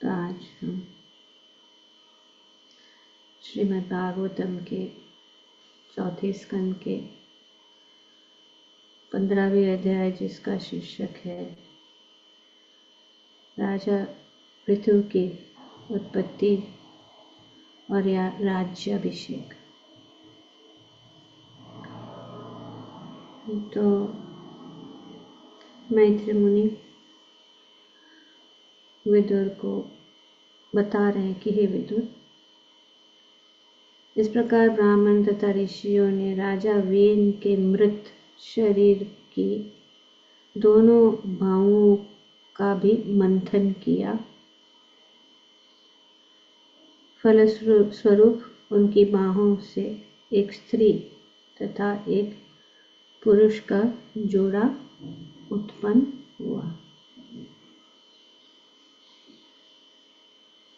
तो आज हम श्रीमद् भागवतम के चौथे स्कंद के 15वें अध्याय, जिसका शीर्षक है राजा पृथु की उत्पत्ति और राज्याभिषेक। तो मैत्री मुनि विदुर को बता रहे हैं कि हे विदुर, इस प्रकार ब्राह्मण तथा ऋषियों ने राजा वेन के मृत शरीर की दोनों बाहुओं का भी मंथन किया। फलस्वरूप उनकी बाहों से एक स्त्री तथा एक पुरुष का जोड़ा उत्पन्न हुआ।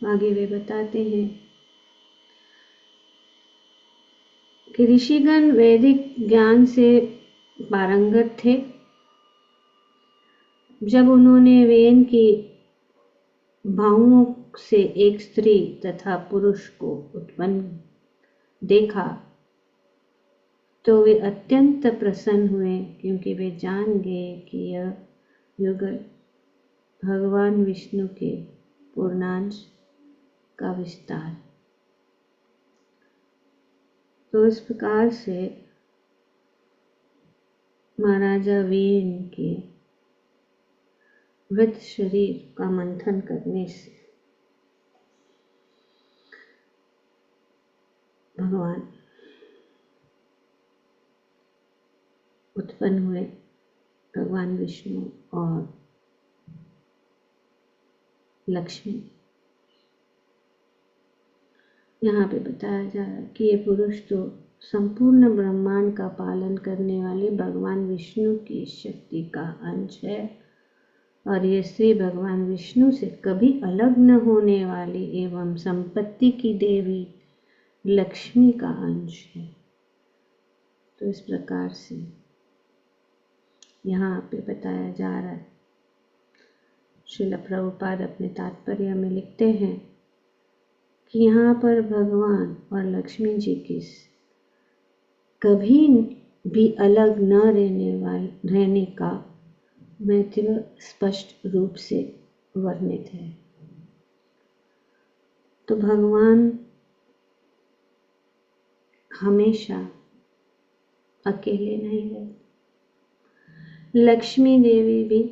आगे वे बताते हैं कि ऋषिगण वैदिक ज्ञान से पारंगत थे। जब उन्होंने वेन की बाहुओं से एक स्त्री तथा पुरुष को उत्पन्न देखा तो वे अत्यंत प्रसन्न हुए, क्योंकि वे जान गए कि यह युगल भगवान विष्णु के पूर्णांश का विस्तार। तो इस प्रकार से महाराजा वेन के मृत शरीर का मंथन करने से भगवान उत्पन्न हुए, भगवान विष्णु और लक्ष्मी। यहाँ पे बताया जा रहा है कि ये पुरुष तो संपूर्ण ब्रह्मांड का पालन करने वाले भगवान विष्णु की शक्ति का अंश है, और ये स्त्री भगवान विष्णु से कभी अलग न होने वाली एवं संपत्ति की देवी लक्ष्मी का अंश है। तो इस प्रकार से यहाँ पे बताया जा रहा है। श्रील प्रभुपाद अपने तात्पर्य में लिखते हैं कि यहाँ पर भगवान और लक्ष्मी जी की कभी भी अलग न रहने का महत्व स्पष्ट रूप से वर्णित है। तो भगवान हमेशा अकेले नहीं रहते। लक्ष्मी देवी भी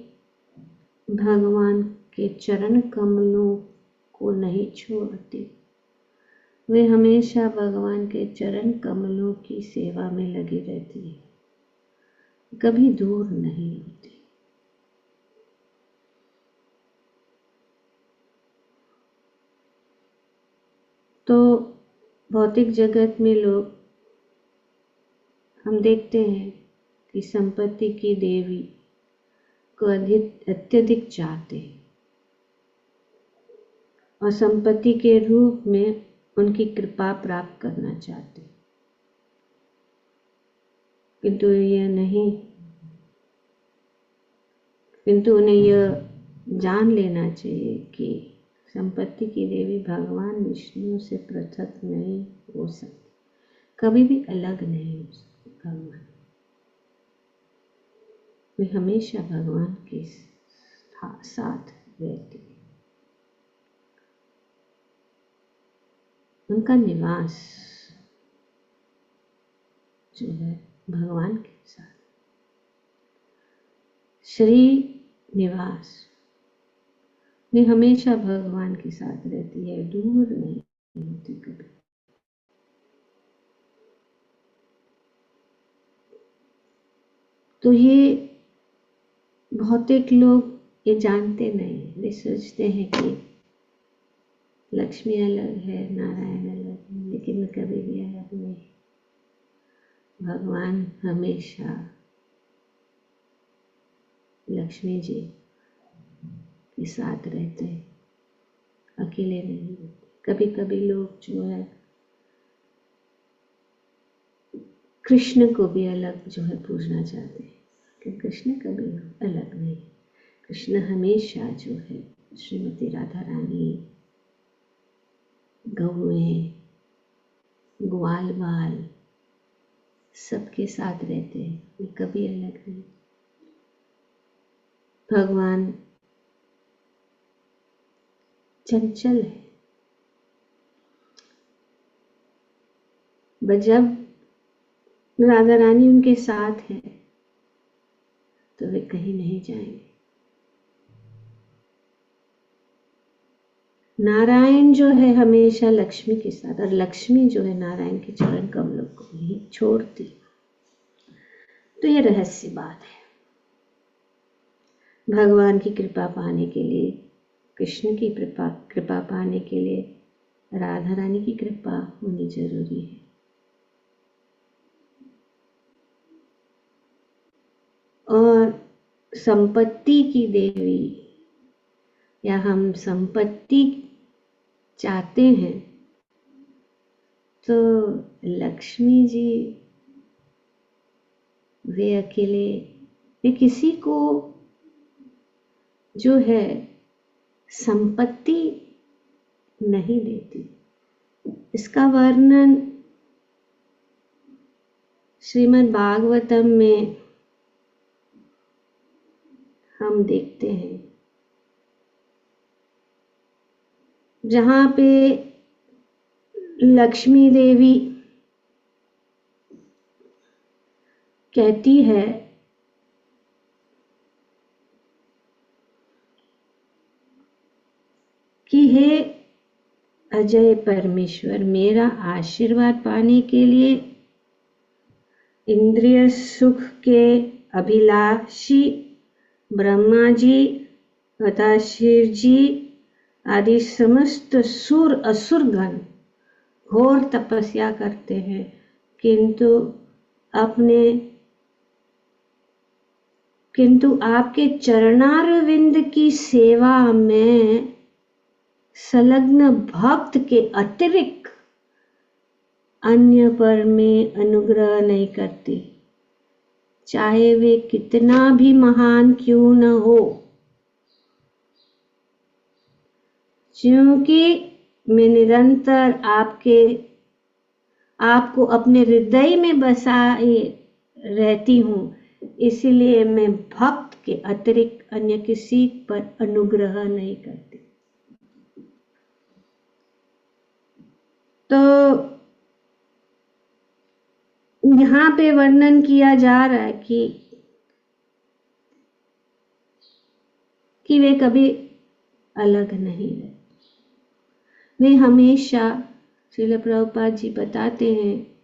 भगवान के चरण कमलों को नहीं छोड़ती। वे हमेशा भगवान के चरण कमलों की सेवा में लगी रहती है, कभी दूर नहीं होती। तो भौतिक जगत में लोग हम देखते हैं कि संपत्ति की देवी को अत्यधिक चाहते हैं और संपत्ति के रूप में उनकी कृपा प्राप्त करना चाहते हैं, किंतु उन्हें यह जान लेना चाहिए कि संपत्ति की देवी भगवान विष्णु से पृथक नहीं हो सकती, कभी भी अलग नहीं हो सकती। भगवान वे हमेशा भगवान के साथ रहती है। उनका निवास जो है भगवान के साथ, श्री निवास, वे हमेशा भगवान के साथ रहती है, दूर नहीं होती कभी। तो ये भौतिक लोग ये जानते नहीं, वे सोचते हैं कि लक्ष्मी अलग है, नारायण अलग है, लेकिन कभी भी अलग नहीं। भगवान हमेशा लक्ष्मी जी के साथ रहते हैं, अकेले नहीं रहते। कभी कभी लोग जो है कृष्ण को भी अलग जो है पूजना चाहते हैं, कि कृष्ण कभी अलग नहीं। कृष्ण हमेशा जो है श्रीमती राधा रानी गौएं, ग्वाल बाल सबके साथ रहते हैं, वे कभी अलग नहीं। भगवान चंचल है, जब राधा रानी उनके साथ है तो वे कहीं नहीं जाएंगे। नारायण जो है हमेशा लक्ष्मी के साथ, और लक्ष्मी जो है नारायण के चरण कमलों को नहीं छोड़ती। तो ये रहस्य बात है। भगवान की कृपा पाने के लिए, कृष्ण की कृपा पाने के लिए राधा रानी की कृपा होनी जरूरी है। और संपत्ति की देवी, या हम संपत्ति चाहते हैं तो लक्ष्मी जी वे अकेले, वे किसी को जो है संपत्ति नहीं देती। इसका वर्णन श्रीमद् भागवतम में हम देखते हैं, जहां पे लक्ष्मी देवी कहती है कि हे अजय परमेश्वर, मेरा आशीर्वाद पाने के लिए इंद्रिय सुख के अभिलाषी ब्रह्मा जी तथा शिव जी आदि समस्त सुर असुरगण घोर तपस्या करते हैं, किंतु आपके चरणारविंद की सेवा में संलग्न भक्त के अतिरिक्त अन्य पर में अनुग्रह नहीं करती, चाहे वे कितना भी महान क्यों न हो। क्योंकि मैं निरंतर आपको अपने हृदय में बसाए रहती हूँ, इसलिए मैं भक्त के अतिरिक्त अन्य किसी पर अनुग्रह नहीं करती। तो यहाँ पे वर्णन किया जा रहा है कि वे कभी अलग नहीं रहे। वे हमेशा, श्रील प्रभुपाद जी बताते हैं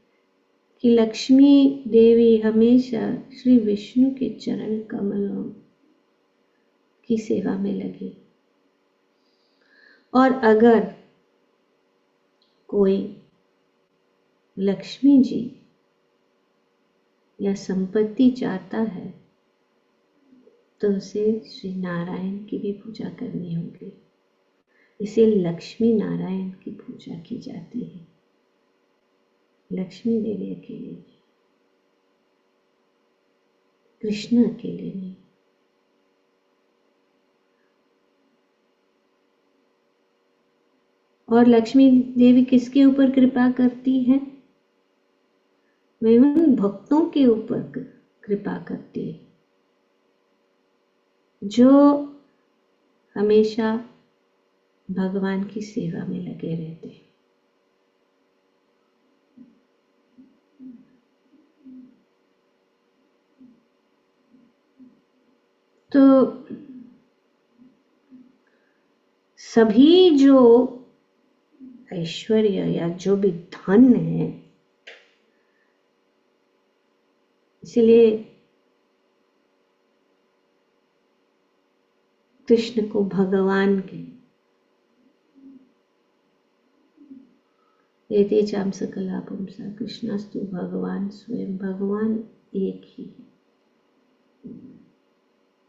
कि लक्ष्मी देवी हमेशा श्री विष्णु के चरण कमलों की सेवा में लगी। और अगर कोई लक्ष्मी जी या संपत्ति चाहता है तो उसे श्री नारायण की भी पूजा करनी होगी। इसे लक्ष्मी नारायण की पूजा की जाती है, लक्ष्मी देवी अकेले नहीं, कृष्ण अकेले नहीं। और लक्ष्मी देवी किसके ऊपर कृपा करती है? वे उन भक्तों के ऊपर कृपा करती है जो हमेशा भगवान की सेवा में लगे रहते हैं। तो सभी जो ऐश्वर्य या जो भी धन है, इसलिए कृष्ण को भगवान के एते चाम सकला पुंसा कृष्णस्तु भगवान स्वयं, भगवान एक ही है।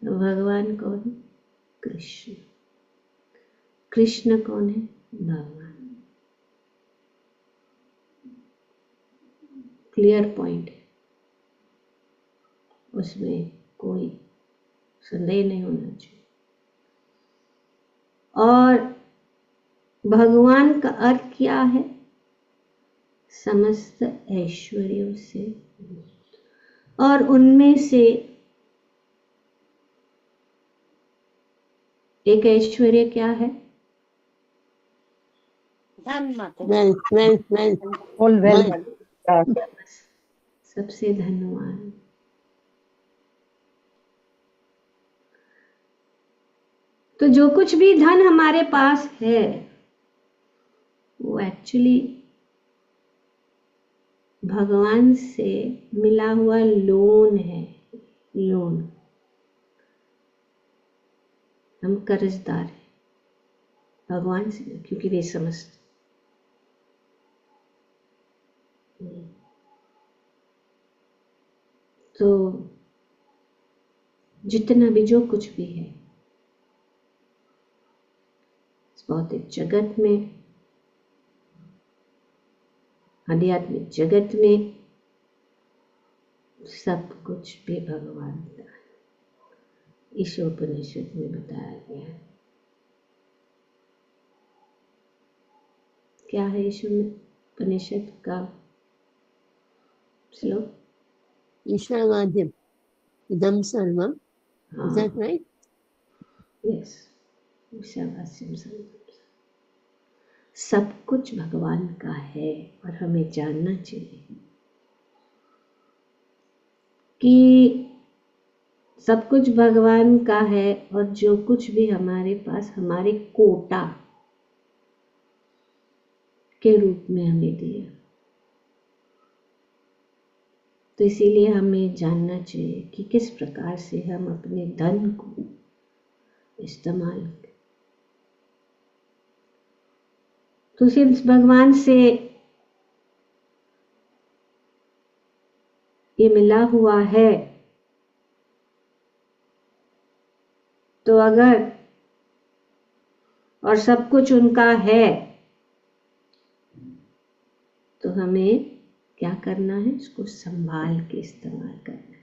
भगवान कौन? कृष्ण। कृष्ण कौन है? भगवान। क्लियर पॉइंट है, उसमें कोई संदेह नहीं होना चाहिए। और भगवान का अर्थ क्या है? समस्त ऐश्वर्यों से, और उनमें से एक ऐश्वर्य क्या है? सबसे धनवान। तो जो कुछ भी धन हमारे पास है वो एक्चुअली भगवान से मिला हुआ लोन है। लोन, हम कर्जदार हैं भगवान से, क्योंकि वे समझते। तो जितना भी जो कुछ भी है इस भौतिक जगत में, आध्यात्मिक जगत में, सब कुछ भी भगवान का है। इस उपनिषद में बताया गया है। क्या है इस उपनिषद का श्लोक? ईशावाद्यम इदं सर्वम। Is that right? यस, ईशावास्यम सर्वम। सब कुछ भगवान का है और हमें जानना चाहिए कि सब कुछ भगवान का है, और जो कुछ भी हमारे पास हमारे कोटा के रूप में हमें दिया। तो इसीलिए हमें जानना चाहिए कि किस प्रकार से हम अपने धन को इस्तेमाल करें। तो सिर्फ भगवान से ये मिला हुआ है, तो अगर और सब कुछ उनका है तो हमें क्या करना है? इसको संभाल के इस्तेमाल करना है।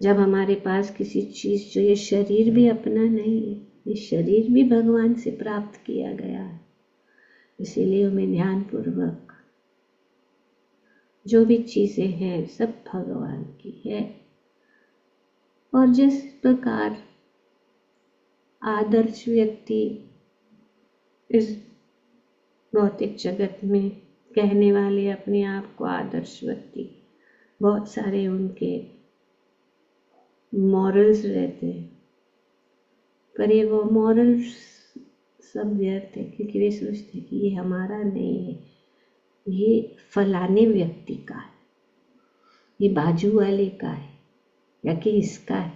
जब हमारे पास किसी चीज, जो ये शरीर भी अपना नहीं है, ये शरीर भी भगवान से प्राप्त किया गया है, इसीलिए हमें ध्यान पूर्वक जो भी चीजें हैं सब भगवान की है। और जिस प्रकार आदर्श व्यक्ति इस भौतिक जगत में कहने वाले अपने आप को आदर्श व्यक्ति, बहुत सारे उनके मॉरल्स रहते हैं, पर ये वो मॉरल्स सब व्यर्थ है, क्योंकि वे सोचते हैं कि ये हमारा नहीं है, ये फलाने व्यक्ति का है, ये बाजू वाले का है, या कि इसका है।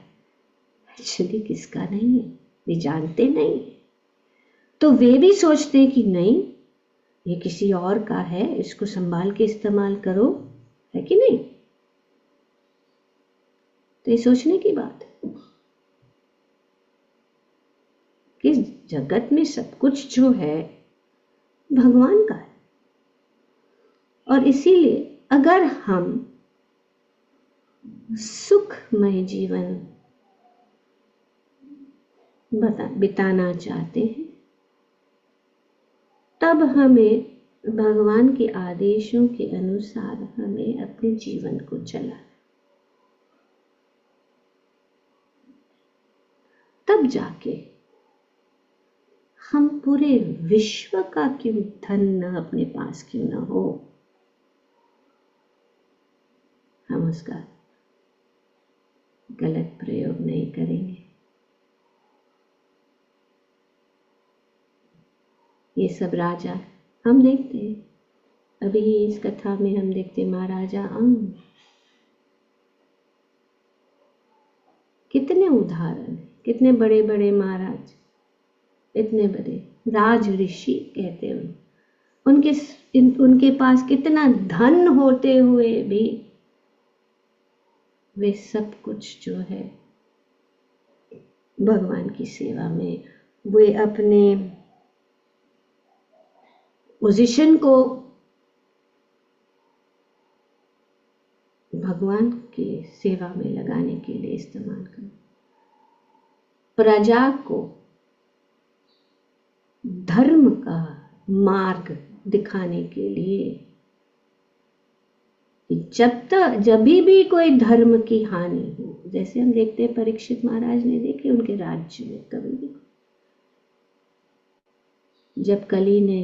एक्चुअली किसका नहीं है, वे जानते नहीं है। तो वे भी सोचते हैं कि नहीं, ये किसी और का है, इसको संभाल के इस्तेमाल करो, है कि नहीं? तो ये सोचने की बात है कि जगत में सब कुछ जो है भगवान का है। और इसीलिए अगर हम सुखमय जीवन बिताना चाहते हैं, तब हमें भगवान के आदेशों के अनुसार हमें अपने जीवन को चलाना। तब जाके हम पूरे विश्व का क्यों धन न अपने पास क्यों न हो, हम उसका गलत प्रयोग नहीं करेंगे। ये सब राजा हम देखते हैं, अभी इस कथा में हम देखते महाराजा अंग, कितने उदाहरण हैं, कितने बड़े बड़े महाराज, इतने बड़े राज ऋषि कहते हैं उनके पास कितना धन होते हुए भी वे सब कुछ जो है भगवान की सेवा में, वे अपने पोजीशन को भगवान की सेवा में लगाने के लिए इस्तेमाल करें, प्रजा को धर्म का मार्ग दिखाने के लिए जब भी कोई धर्म की हानि हो, जैसे हम देखते हैं परीक्षित महाराज ने देखे उनके राज्य में कभी भी जब कली ने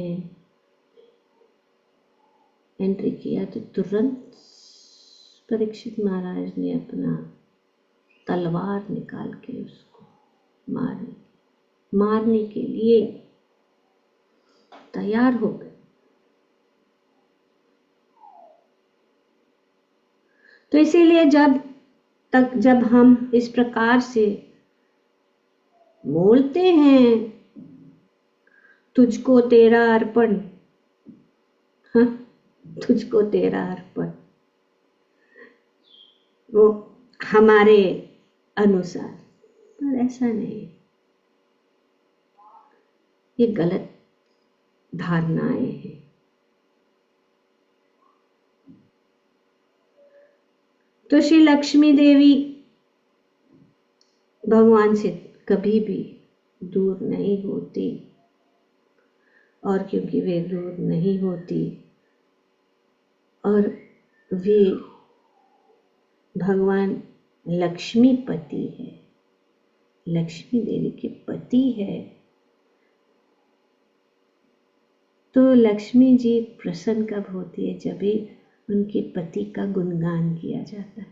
एंट्री किया तो तुरंत परीक्षित महाराज ने अपना तलवार निकाल के उसको मारने के लिए तैयार हो गए। तो इसीलिए जब हम इस प्रकार से बोलते हैं तुझको तेरा अर्पण, हाँ, तुझको तेरा अर्पण, वो हमारे अनुसार, पर ऐसा नहीं, ये गलत धारणाएं हैं। तो श्री लक्ष्मी देवी भगवान से कभी भी दूर नहीं होती, और क्योंकि वे दूर नहीं होती और वे भगवान लक्ष्मी पति है, लक्ष्मी देवी के पति है, तो लक्ष्मी जी प्रसन्न कब होती है? जब भी उनके पति का गुणगान किया जाता है।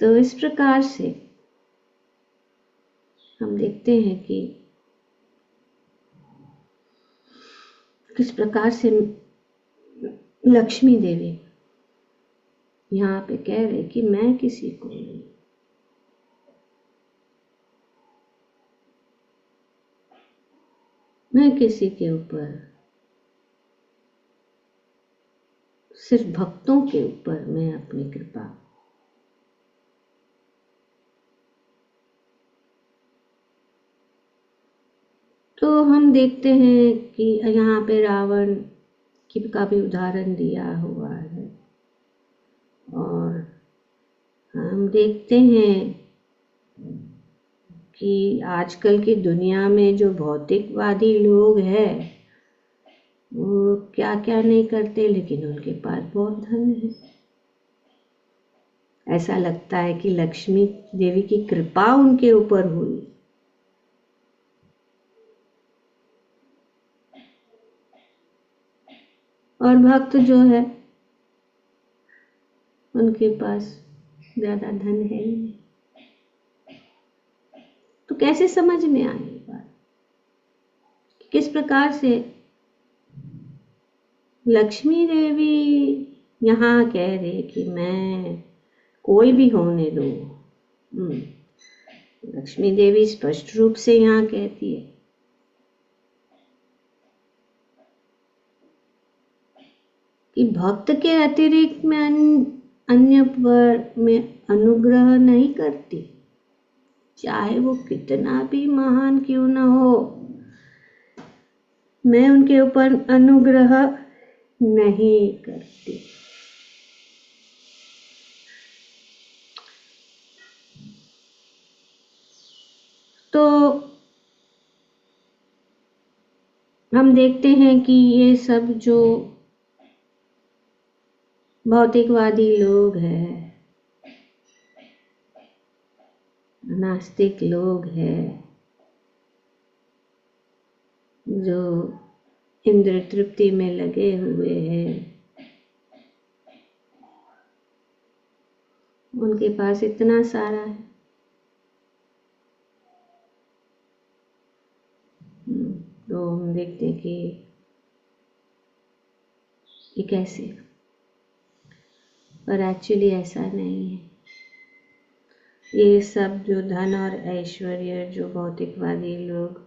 तो इस प्रकार से हम देखते हैं कि किस प्रकार से लक्ष्मी देवी यहाँ पे कह रहे कि मैं किसी को नहीं, मैं किसी के ऊपर, सिर्फ भक्तों के ऊपर मैं अपनी कृपा, तो हम देखते हैं कि यहाँ पे रावण का भी उदाहरण दिया हुआ है, और हम देखते हैं कि आजकल की दुनिया में जो भौतिकवादी लोग हैं वो क्या क्या नहीं करते, लेकिन उनके पास बहुत धन है। ऐसा लगता है कि लक्ष्मी देवी की कृपा उनके ऊपर हुई। और भक्त जो है उनके पास ज्यादा धन है ही नहीं। तो कैसे समझ में आई बात, किस प्रकार से लक्ष्मी देवी यहाँ कह रहे कि मैं कोई भी होने दो। लक्ष्मी देवी स्पष्ट रूप से यहाँ कहती है कि भक्त के अतिरिक्त मैं अन्य पर मैं अनुग्रह नहीं करती, चाहे वो कितना भी महान क्यों न हो, मैं उनके ऊपर अनुग्रह नहीं करती। तो हम देखते हैं कि ये सब जो भौतिकवादी लोग हैं, नास्तिक लोग हैं, जो इंद्र तृप्ति में लगे हुए हैं, उनके पास इतना सारा है। तो हम देखते हैं कि ये कैसे, पर एक्चुअली ऐसा नहीं है। ये सब जो धन और ऐश्वर्य जो भौतिकवादी लोग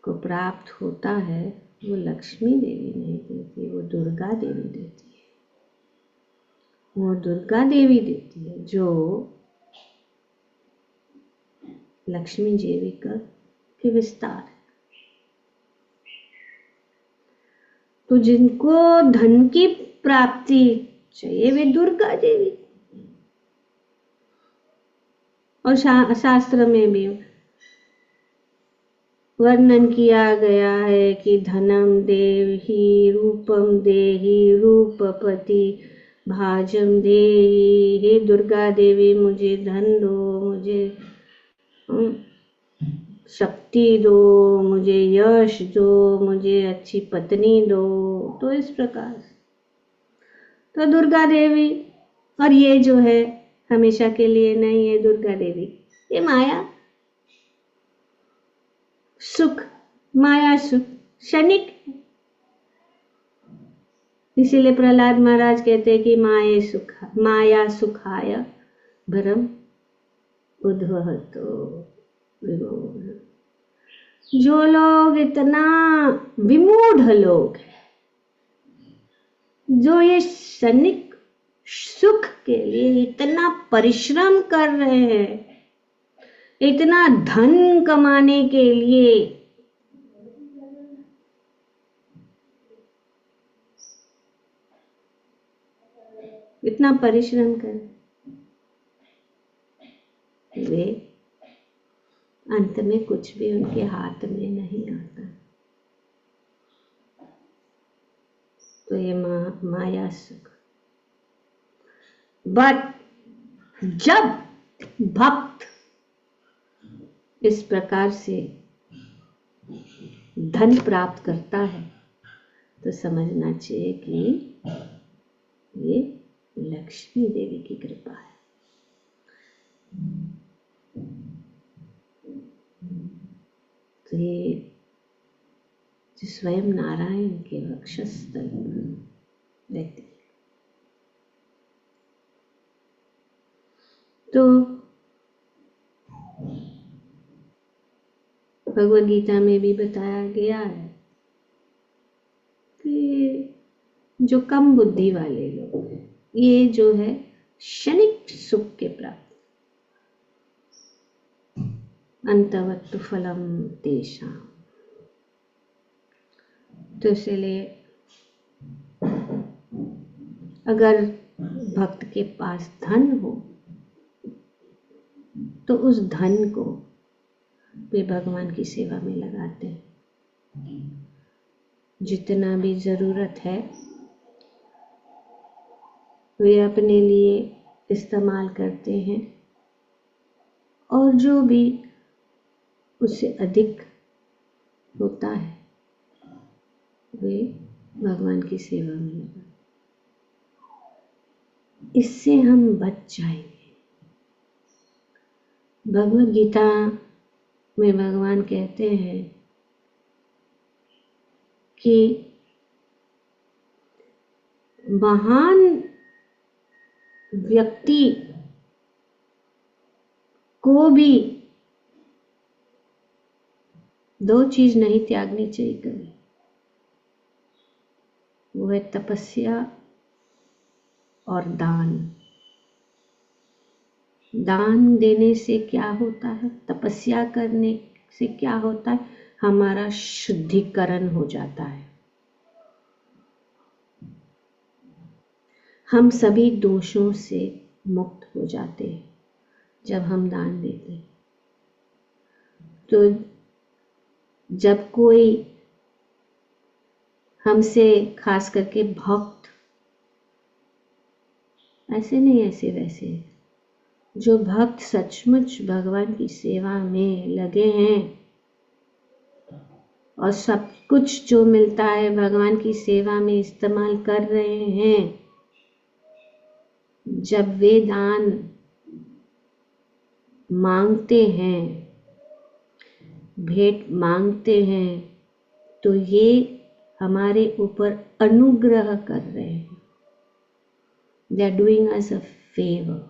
को प्राप्त होता है वो लक्ष्मी देवी नहीं देती, वो दुर्गा देवी देती है। वो दुर्गा देवी देती है जो लक्ष्मी देवी के विस्तार है। तो जिनको धन की प्राप्ति चाहिए वे दुर्गा देवी, और शास्त्र में भी वर्णन किया गया है कि धनम देहि रूपम देहि रूपपति भाजम देहि। हे दुर्गा देवी मुझे धन दो, मुझे शक्ति दो, मुझे यश दो, मुझे अच्छी पत्नी दो। तो इस प्रकार तो दुर्गा देवी, और ये जो है हमेशा के लिए नहीं है दुर्गा देवी, ये माया सुख, माया सुख क्षणिक। इसीलिए प्रहलाद महाराज कहते हैं कि माया सुखाय भरम उद्वहतो विमूढ़। जो लोग इतना विमूढ़ लोग हैं, जो ये क्षणिक सुख के लिए इतना परिश्रम कर रहे हैं, इतना धन कमाने के लिए इतना परिश्रम कर, वे अंत में कुछ भी उनके हाथ में नहीं आता। तो ये माया सुख। बट जब भक्त इस प्रकार से धन प्राप्त करता है तो समझना चाहिए कि ये लक्ष्मी देवी की कृपा है। तो ये जो स्वयं नारायण के वक्षस्थल पर रहती है। तो भगवद गीता में भी बताया गया है कि जो कम बुद्धि वाले लोग हैं, ये जो है क्षणिक सुख के प्राप्त, अंतवत्तु फलम तेषाम। तो इसलिए अगर भक्त के पास धन हो तो उस धन को वे भगवान की सेवा में लगाते हैं। जितना भी जरूरत है वे अपने लिए इस्तेमाल करते हैं, और जो भी उससे अधिक होता है वे भगवान की सेवा में लगाते। इससे हम बच जाएंगे। भगवद गीता में भगवान कहते हैं कि महान व्यक्ति को भी दो चीज नहीं त्यागनी चाहिए कभी, वो है तपस्या और दान। दान देने से क्या होता है, तपस्या करने से क्या होता है, हमारा शुद्धिकरण हो जाता है। हम सभी दोषों से मुक्त हो जाते हैं जब हम दान देते हैं। तो जब कोई हमसे, खास करके भक्त, ऐसे नहीं ऐसे वैसे, जो भक्त सचमुच भगवान की सेवा में लगे हैं और सब कुछ जो मिलता है भगवान की सेवा में इस्तेमाल कर रहे हैं, जब वे दान मांगते हैं, भेंट मांगते हैं, तो ये हमारे ऊपर अनुग्रह कर रहे हैं। They are doing us a favor.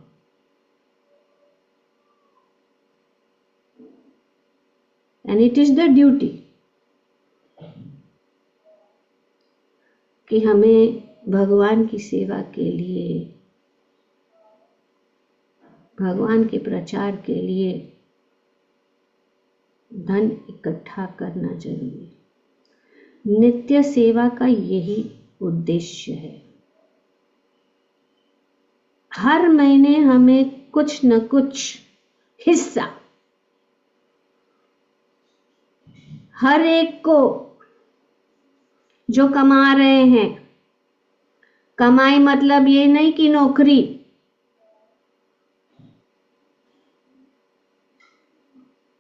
And it is the duty कि हमें भगवान की सेवा के लिए, भगवान के प्रचार के लिए धन इकट्ठा करना जरूरी है। नित्य सेवा का यही उद्देश्य है। हर महीने हमें कुछ न कुछ हिस्सा हर एक को जो कमा रहे हैं। कमाई मतलब ये नहीं कि नौकरी,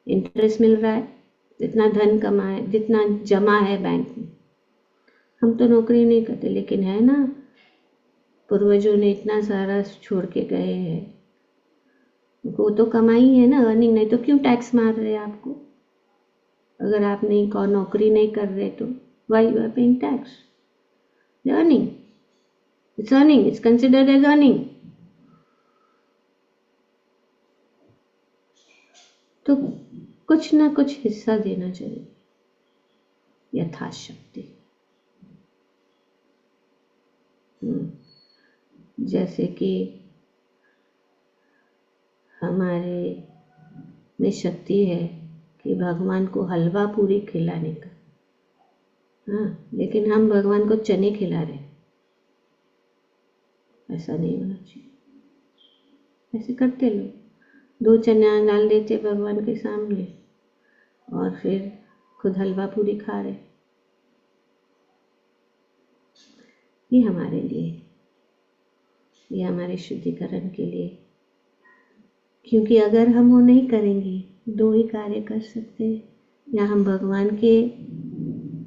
इंटरेस्ट मिल रहा है, जितना धन कमाए, जितना जमा है बैंक में। हम तो नौकरी नहीं करते, लेकिन है ना, पूर्वजों ने इतना सारा छोड़ के गए हैं, वो तो कमाई है ना, अर्निंग। नहीं तो क्यों टैक्स मार रहे हैं आपको? अगर आप नहीं नौकरी नहीं कर रहे तो why you are paying tax? Earning, it's earning, it's considered as earning. तो कुछ ना कुछ हिस्सा देना चाहिए यथाशक्ति। जैसे कि हमारे में शक्ति है कि भगवान को हलवा पूरी खिलाने का, हाँ, लेकिन हम भगवान को चने खिला रहे हैं। ऐसा नहीं होना चाहिए। ऐसे करते लोग, 2 चना डाल देते भगवान के सामने और फिर खुद हलवा पूरी खा रहे। ये हमारे लिए, ये हमारे शुद्धिकरण के लिए। क्योंकि अगर हम वो नहीं करेंगे, 2 ही कार्य कर सकते हैं, या हम भगवान के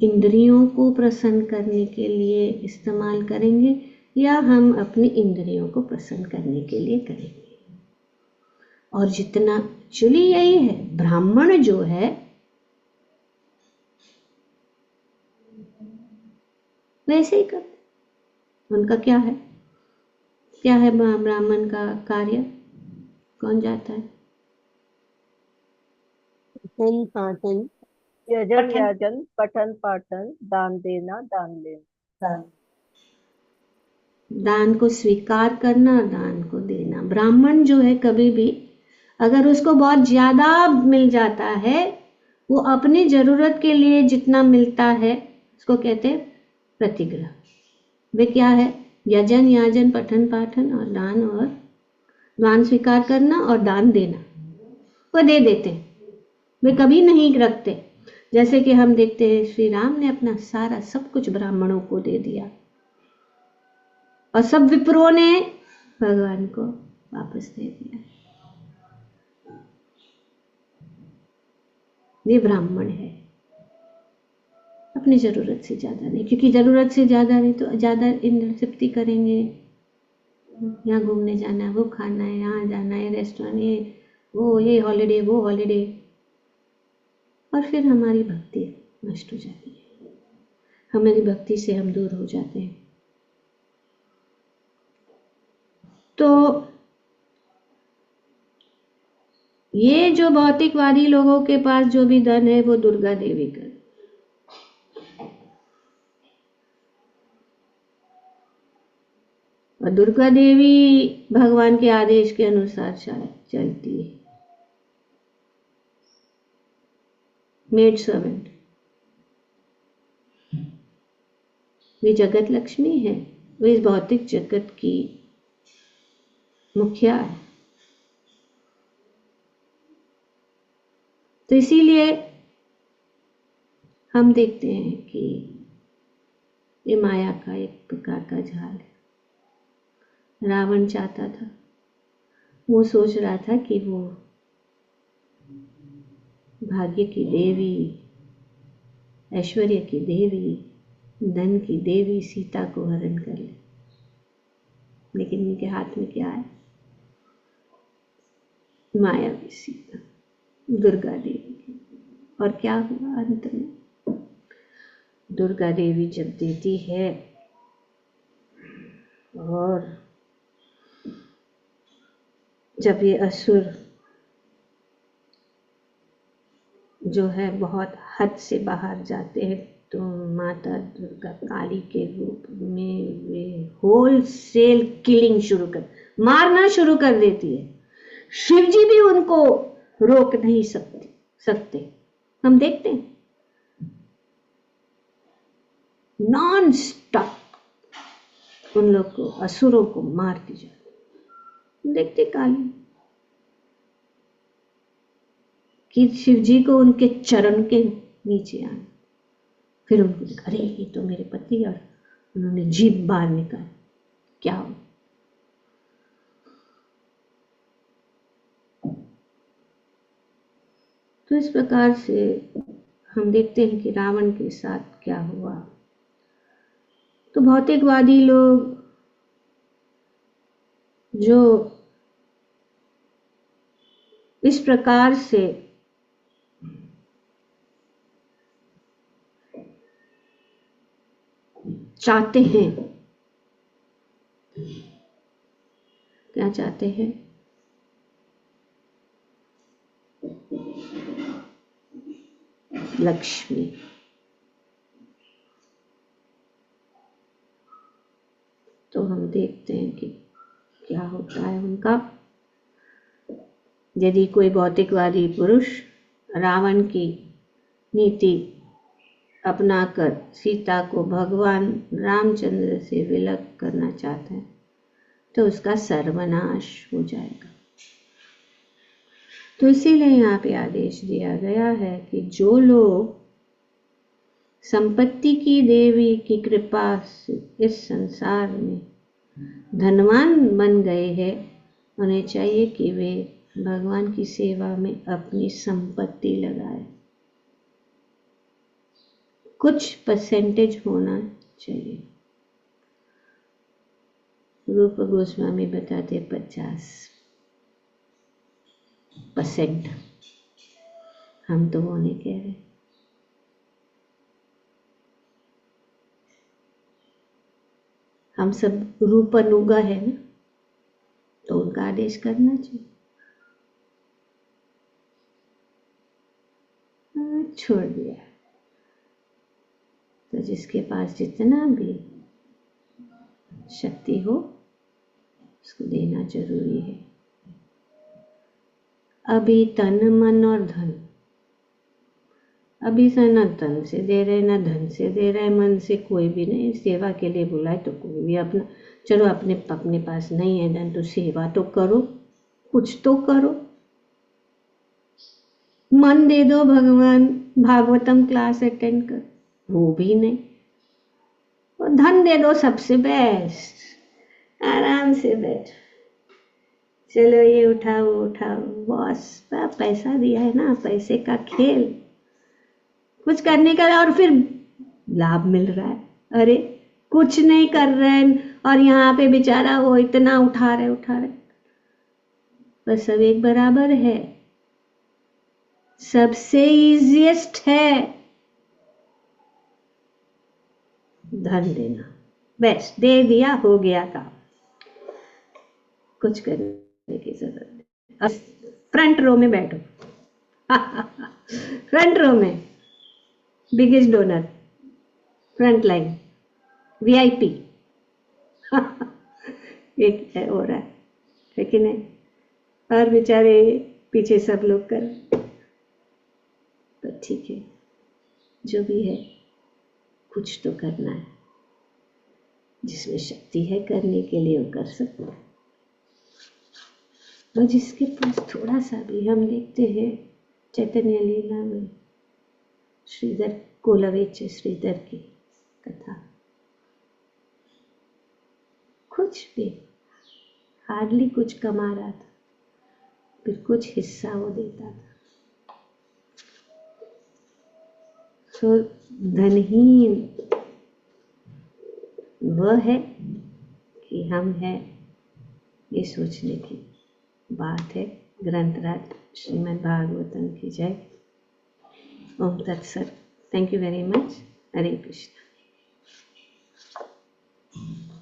इंद्रियों को प्रसन्न करने के लिए इस्तेमाल करेंगे, या हम अपनी इंद्रियों को प्रसन्न करने के लिए करेंगे। और जितना एक्चुअली यही है, ब्राह्मण जो है वैसे ही करते। उनका क्या है, क्या है ब्राह्मण का कार्य? कौन जाता है? पठन पाठन, यजन याजन, पठन पाठन, दान देना, दान लेना। दान को स्वीकार करना, दान को देना। ब्राह्मण जो है कभी भी अगर उसको बहुत ज्यादा मिल जाता है, वो अपनी जरूरत के लिए जितना मिलता है उसको कहते हैं प्रतिग्रह। वे क्या है? यजन याजन, पठन पाठन और दान स्वीकार करना और दान देना। वो दे देते, वे कभी नहीं रखते। जैसे कि हम देखते हैं श्री राम ने अपना सारा सब कुछ ब्राह्मणों को दे दिया और सब विप्रों ने भगवान को वापस दे दिया। ये ब्राह्मण है, अपनी जरूरत से ज्यादा नहीं। क्योंकि जरूरत से ज्यादा नहीं तो ज्यादा इंद्र तृप्ति करेंगे, यहाँ घूमने जाना है, वो खाना है, यहाँ जाना है, रेस्टोरेंट, ये हॉलिडे, वो हॉलिडे, और फिर हमारी भक्ति नष्ट हो जाती है, हमारी भक्ति से हम दूर हो जाते हैं। तो ये जो भौतिकवादी लोगों के पास जो भी धन है वो दुर्गा देवी का, और दुर्गा देवी भगवान के आदेश के अनुसार चलती है। मेड सर्वेंट, वे जगत लक्ष्मी है, वे इस भौतिक जगत की मुखिया है। तो इसीलिए हम देखते हैं कि ये माया का एक प्रकार का जाल है। रावण चाहता था, वो सोच रहा था कि वो भाग्य की देवी, ऐश्वर्य की देवी, धन की देवी सीता को हरण कर ले, लेकिन इनके हाथ में क्या है? मायावी सीता, दुर्गा देवी। और क्या हुआ अंत में? दुर्गा देवी जब देती है और जब ये असुर जो है बहुत हद से बाहर जाते हैं, तो माता दुर्गा काली के रूप में वे होलसेल किलिंग मारना शुरू कर देती है। शिवजी भी उनको रोक नहीं सकते। हम देखते हैं नॉन स्टॉप उन लोग को, असुरों को मारती जाती। देखते काली कि शिव जी को उनके चरण के नीचे आना। फिर उनको देखा, अरे ये तो मेरे पति, और उन्होंने जीभ बाहर निकाली, क्या हो। तो इस प्रकार से हम देखते हैं कि रावण के साथ क्या हुआ। तो भौतिकवादी लोग जो इस प्रकार से चाहते हैं, क्या चाहते हैं, लक्ष्मी। तो हम देखते हैं कि क्या होता है उनका। यदि कोई भौतिकवादी पुरुष रावण की नीति अपनाकर सीता को भगवान रामचंद्र से विलग करना चाहता है तो उसका सर्वनाश हो जाएगा। तो इसीलिए यहाँ पे आदेश दिया गया है कि जो लोग संपत्ति की देवी की कृपा से इस संसार में धनवान बन गए हैं, उन्हें चाहिए कि वे भगवान की सेवा में अपनी संपत्ति लगाए। कुछ परसेंटेज होना चाहिए। रूप गोस्वामी बताते 50%। हम तो वो नहीं कह रहे। हम सब रूपनुगा है ना, तो उनका आदेश करना चाहिए। छोड़ दिया। तो जिसके पास जितना भी शक्ति हो उसको देना जरूरी है। अभी तन मन और धन, अभी से न तन से दे रहे न धन से दे रहे, मन से कोई भी नहीं। सेवा के लिए बुलाए तो कोई भी अपना, चलो अपने पास नहीं है धन तो सेवा तो करो, कुछ तो करो। मन दे दो भगवान, भागवतम क्लास अटेंड कर, वो भी नहीं। और धन दे दो, सबसे बेस्ट, आराम से बैठ, चलो ये उठाओ उठाओ, बॉस पैसा दिया है ना, पैसे का खेल, कुछ करने का और फिर लाभ मिल रहा है। अरे कुछ नहीं कर रहे हैं और यहाँ पे बेचारा वो इतना उठा रहे। बस सब एक बराबर है। सबसे इजीएस्ट है धन देना, बस दे दिया, हो गया काम, कुछ करने की जरूरत नहीं। अब फ्रंट रो में बैठो। फ्रंट रो में biggest donor, front line, VIP. एक है हो रहा है कि नहीं, और बेचारे पीछे सब लोग कर। तो ठीक है, जो भी है कुछ तो करना है, जिसमें शक्ति है करने के लिए वो कर सकता है। और जिसके पास थोड़ा सा भी, हम देखते हैं चैतन्य लीला में श्रीधर कोलवेच श्रीधर की कथा, कुछ भी हार्डली कुछ कमा रहा था, फिर कुछ हिस्सा वो देता था। सो धनहीन वह है कि हम हैं, ये सोचने की बात है। ग्रंथराज श्रीमद् भागवतम की जय। ओम तत्सत। Thank you very much. Hare Krishna.